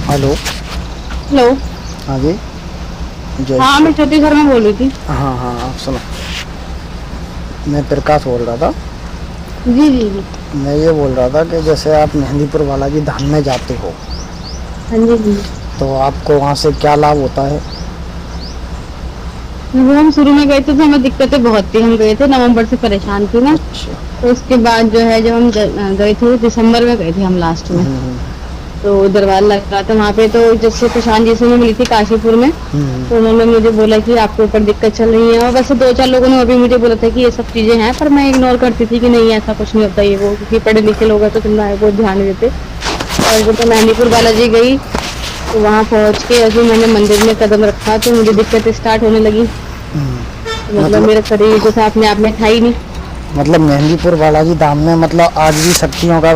Hello. Hello. हाँ जी। जय हाँ, श्री। मैं ज्योति शर्मा बोल रही थी। हाँ हाँ, आप सुनो। मैं प्रकाश बोल रहा था। जी जी जी। मैं ये बोल रहा था कि जैसे आप मेहंदीपुर बालाजी धाम में जाते हो हाँ जी, हाँ जी। तो आपको वहाँ से क्या लाभ होता है? वो हम शुरू में गए थे तो हमें दिक्कतें बहुत थी। हम गए थे नवंबर से परेशान थी ना। अच्छा। तो उसके बाद जो है जब हम गए थे दिसंबर में गए थे हम लास्ट में। तो दरबार लगा था वहाँ पे। तो जैसे प्रशांत जी से मैं मिली थी काशीपुर में। हम्म। तो उन्होंने मुझे बोला कि आपके ऊपर दिक्कत चल रही है, और वैसे दो चार लोगों ने अभी मुझे बोला था कि ये सब चीजें हैं, पर मैं इग्नोर करती थी कि नहीं ऐसा कुछ नहीं होता ये वो, क्योंकि पढ़े लिखे लोग हैं तो तुम ना बहुत ध्यान नहीं देते। और जब मैं मेहंदीपुर बालाजी गई तो वहां पहुंच के ऐसे मैंने मंदिर में कदम रखा तो मुझे दिक्कतें स्टार्ट होने लगी। तो मतलब मतलब मेरा शरीर जैसे अपने आप में था ही नहीं। मतलब मेहंदीपुर बालाजी धाम में मतलब आज भी शक्तियों का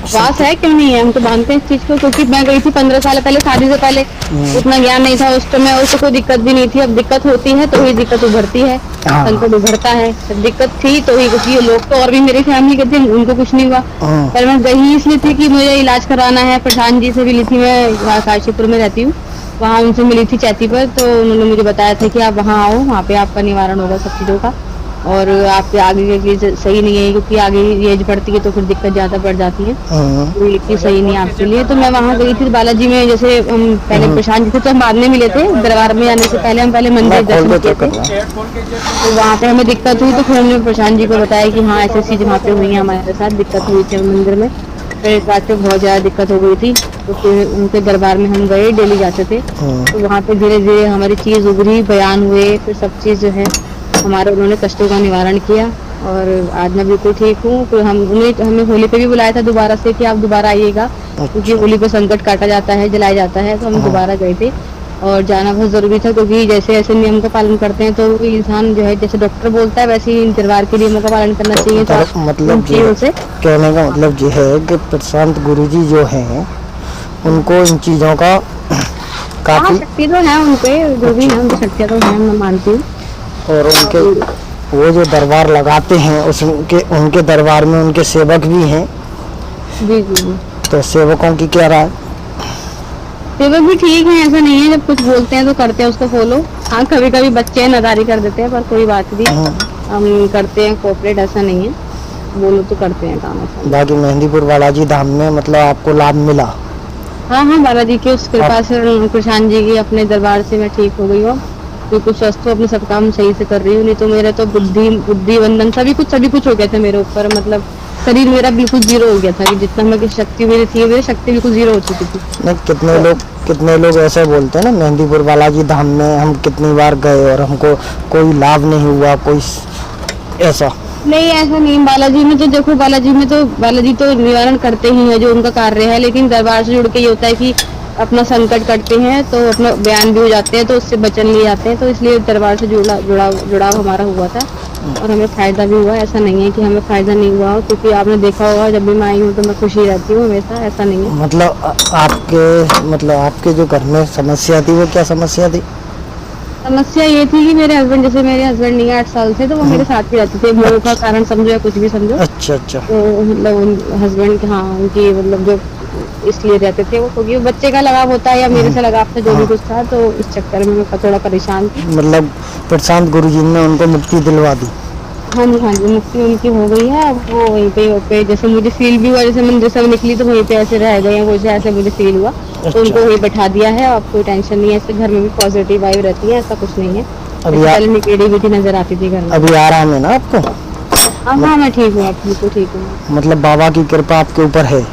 वास शक्ति। है क्यों नहीं है, हम तो मानते हैं इस चीज को, क्योंकि मैं गई थी 15 साल पहले शादी से पहले। हम्म। उतना ज्ञान नहीं था उस समय और तो कोई दिक्कत भी नहीं थी। अब दिक्कत होती है तो ही दिक्कत उभरती है, हाँ। संकट उभरता है। जब दिक्कत थी तो ही, क्योंकि ये लोग तो और भी मेरी फैमिली के थे उनको कुछ नहीं हुआ। हम्म। पर मैं गई इसलिए थी कि मुझे इलाज कराना है। प्रशांत जी से मिली थी मैं, यहाँ काशीपुर में रहती हूँ। वहां उनसे मिली थी चैती पर, तो उन्होंने मुझे बताया था कि आप वहां आओ, वहां पे आपका निवारण होगा सब चीजों का। और आपके आगे के लिए सही नहीं है, क्योंकि आगे एज बढ़ती है तो फिर दिक्कत ज्यादा बढ़ जाती है। हम्म। ये इतनी सही नहीं है आपके लिए। तो मैं वहां गई थी बालाजी में। जैसे हम पहले हम्म। प्रशांत जी थे तो हम बाद में मिले थे, दरबार में आने से पहले हम पहले मैं मंदिर खोल दर्शन के किए चेक थे। कर रहा तो वहां पे हमें दिक्कत हुई तो फिर हमने प्रशांत जी को बताया कि हाँ ऐसी चीज वहां पे हुई है, हमारे साथ दिक्कत हुई थी मंदिर में। फिर एक बात पे बहुत ज्यादा दिक्कत हो गई थी। तो फिर उनके दरबार में हम गए, डेली जाते थे। हूँ। तो वहां पे धीरे धीरे हमारी चीज उभरी, बयान हुए, फिर सब चीज जो है हमारे उन्होंने कष्टों का निवारण किया। और आज मैं बिल्कुल ठीक हूँ। तो हम उन्हें हमें होली पे भी बुलाया था दोबारा से कि आप दोबारा आइएगा, क्योंकि अच्छा। होली पे संकट काटा जाता है, जलाया जाता है। तो हम हाँ। दोबारा गए थे। और जाना बहुत जरूरी था, क्योंकि जैसे ऐसे नियम का पालन करते हैं तो इंसान जो है, जैसे डॉक्टर बोलता है वैसे ही दरबार के नियमों का पालन करना चाहिए पर इन मतलब ये चीजों से। कहने का मतलब ये है कि प्रशांत गुरुजी जो हैं उनको इन चीज़ों का हाँ, काफ़ी शक्ति तो है उनपे, जो भी अच्छा। है उनकी शक्तियाँ तो है, मैं मानती हूँ। और उनके और वो जो दरबार लगाते हैं उसके उनके दरबार में उनके सेवक भी हैं। जी जी जी। तो सेवकों की क्या राय? सेवक भी ठीक है, ऐसा नहीं है, जब कुछ बोलते हैं तो करते हैं उसको फॉलो। हाँ, कभी कभी बच्चे नादारी कर देते हैं, पर कोई बात नहीं। हम करते हैं कोऑपरेट, ऐसा नहीं है। बोलो तो करते हैं काम, ऐसा नहीं। बाकी मेहंदीपुर बालाजी धाम में मतलब आपको लाभ मिला? हाँ हाँ, बालाजी की उस आप कृपा से, प्रशांत जी की अपने दरबार से मैं ठीक हो गई हूँ। बिल्कुल स्वस्थ हूँ, अपने सब काम सही से कर रही हूँ। नहीं तो मेरा तो बुद्धि बुद्धि बंधन सभी कुछ हो गया था मेरे ऊपर। मतलब शरीर मेरा बिल्कुल जीरो हो गया था, कि जितना मैं शक्ति मेरी थी, मेरी शक्ति बिल्कुल जीरो हो चुकी थी। नहीं, तो कितने लोग ऐसे बोलते हैं ना मेहंदीपुर बालाजी धाम में हम कितनी बार गए और हमको कोई लाभ नहीं हुआ, कोई ऐसा। नहीं, ऐसा नहीं। बालाजी में तो देखो, बालाजी तो निवारण करते ही है, जो उनका कार्य है। लेकिन दरबार से जुड़ के ये होता है कि अपना संकट कटते हैं तो अपना बयान भी हो जाते हैं, तो उससे बचन लिए जाते हैं। तो इसलिए दरबार से जुड़ाव हमारा हुआ था, और हमें फायदा भी हुआ। ऐसा नहीं है कि हमें फायदा नहीं हुआ हो, क्योंकि आपने देखा होगा जब भी मैं आई हूँ तो मैं खुशी रहती हूँ हमेशा, ऐसा नहीं है। मतलब आपके जो घर में समस्या थी वो क्या समस्या थी? समस्या ये थी कि मेरे हस्बैंड नहीं है 8 साल से, तो वो मेरे हम्म। साथ ही रहते थे, मोह का अच्छा कारण समझो या कुछ भी समझो। अच्छा अच्छा। तो मतलब हस्बैंड, हाँ, उनकी मतलब जो इसलिए रहते थे वो, क्योंकि वो बच्चे का लगाव होता है या मेरे से लगाव था, जो भी हाँ। कुछ था। तो इस चक्कर में मैं थोड़ा परेशान थी। मतलब प्रशांत गुरुजी ने उनको मुक्ति दिलवा दी? हाँ जी, हाँ जी, मुक्ति उनकी हो गई है। अब वो वहीं पे जैसे मुझे फील भी हुआ, जैसे मंदिर से निकली तो वहीं पे ऐसे रह गए हैं वो, ऐसे मुझे फील हुआ। तो अच्छा। उनको वहीं बैठा दिया है। अब कोई टेंशन नहीं है, ऐसे घर में भी पॉजिटिव वाइब रहती है, ऐसा कुछ नहीं है। अभी जैसे पहले निकेड़ी भी थी, नजर आती थी घर में। अभी आराम है ना आपको? हाँ हाँ, मैं ठीक हूँ, अब बिल्कुल ठीक हूँ। मतलब बाबा की कृपा आपके ऊपर है?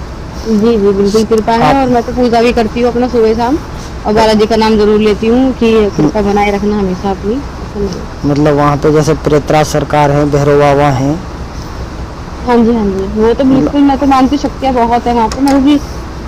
जी जी, बिल्कुल कृपा है। आप और मैं तो पूजा भी करती हूँ अपना सुबह शाम, और बालाजी का नाम जरूर लेती हूँ कि कृपा बनाए रखना हमेशा अपनी, ऐसा नहीं है। मतलब वहाँ पे जैसे प्रेतराज सरकार है, भैरव बाबा हैं? हाँ जी, हाँ जी, वो तो मतलब बिल्कुल, मैं तो मानती हूँ शक्तियाँ बहुत है वहाँ पे।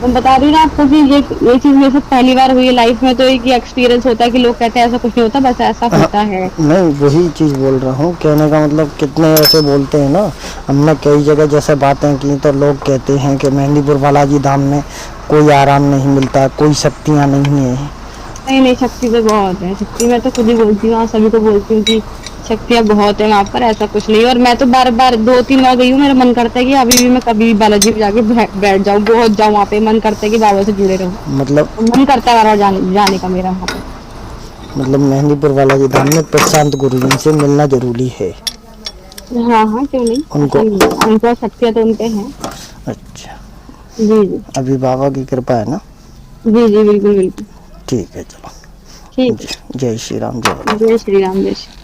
मैं बता रही हूँ ना आपको कि ये चीज मेरे साथ पहली बार हुई है लाइफ में। तो एक एक्सपीरियंस होता है कि लोग कहते हैं ऐसा कुछ नहीं होता, बस ऐसा होता है। नहीं, वही चीज़ बोल रहा हूँ। कहने का मतलब कितने ऐसे बोलते हैं ना, हमने कई जगह जैसे बातें की तो लोग कहते हैं कि मेहंदीपुर बालाजी धाम में कोई आराम नहीं मिलता, कोई शक्तियाँ नहीं है। नहीं नहीं, शक्ति तो बहुत है। शक्ति मैं तो खुद ही बोलती हूँ, हाँ, सभी को बोलती हूँ कि शक्तियाँ बहुत है वहाँ पर, ऐसा कुछ नहीं है। और मैं तो बार बार 2-3 बार गई हूँ, मेरा मन करता है कि अभी भी मैं कभी भी बालाजी में जाके बैठ जाऊँ, पहुंच जाऊँ वहाँ पे। मन करता है कि बाबा से जुड़े रहूँ, मतलब और मन करता है बार बार जाने का मेरा वहाँ पे। मेहंदीपुर बालाजी धाम में प्रशांत गुरुजी से मिलना जरूरी है। हाँ हाँ, क्यों नहीं, उनको ऐसा नहीं है, उनको शक्तियाँ तो उनके हैं। अच्छा, जी जी अभी बाबा की कृपा है ना। जी जी, बिल्कुल बिल्कुल। ठीक है, चलो। ठीक है। जय श्री राम, जय। जय श्री राम, जय श्री